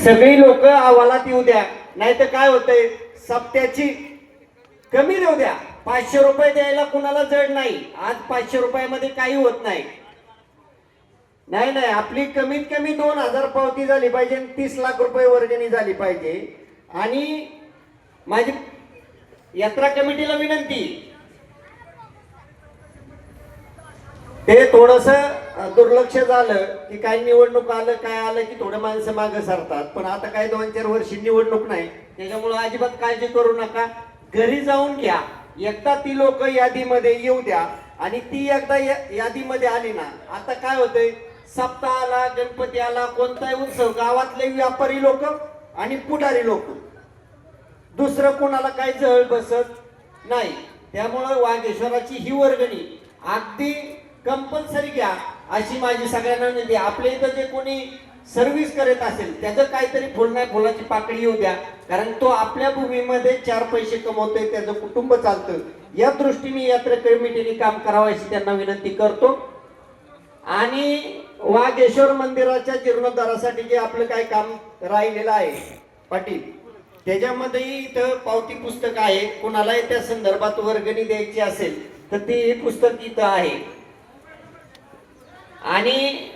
सगळी लोक अहवालात येऊ द्या, नाही तर काय होतंय सप्त्याची कमी देऊ द्या. 500 रुपये द्यायला कुणाला जड नाही. आज 500 रुपयामध्ये काही होत नाही. नाही नाही, आपली कमीत कमी 2000 पावती झाली पाहिजे, 30 लाख रुपये वर्गणी झाली पाहिजे. आणि माझी यात्रा कमिटीला विनंती, ते थोडस दुर्लक्ष झालं की काय निवडणूक आलं काय आलं की थोडं माणसं मागे सरतात. पण आता काय 2-4 वर्षी निवडणूक नाही, त्याच्यामुळे अजिबात काळजी करू नका. घरी जाऊन घ्या. एकदा ती लोक यादीमध्ये येऊ द्या. आणि ती एकदा यादीमध्ये आली ना, आता काय होतंय, सप्ताह आला, गणपती आला, कोणताही उत्सव, गावातले व्यापारी लोक आणि पुढारी लोक, दुसरं कोणाला काही जळ बसत नाही. त्यामुळं वाघेश्वराची ही वर्गणी अगदी कंपल्सरी घ्या अशी माझी सगळ्यांना विनंती. आपल्या इथं जे कोणी सर्व्हिस करत असेल त्याचं काहीतरी फुल नाही फुलाची पाकळी येऊ द्या, कारण तो आपल्या भूमीमध्ये 4 पैसे कमवतोय, त्याचं कुटुंब चालतं. या दृष्टीने यात्रा कमिटीने काम करावं अशी त्यांना विनंती करतो. आणि वाघेश्वर मंदिराच्या जीर्णोद्धारासाठी जे आपलं काय काम राहिलेलं आहे पाटील, त्याच्यामध्ये इथं पावती पुस्तक आहे. कुणालाही त्या संदर्भात वर्गणी द्यायची असेल तर ते पुस्तक इथं आहे. आणि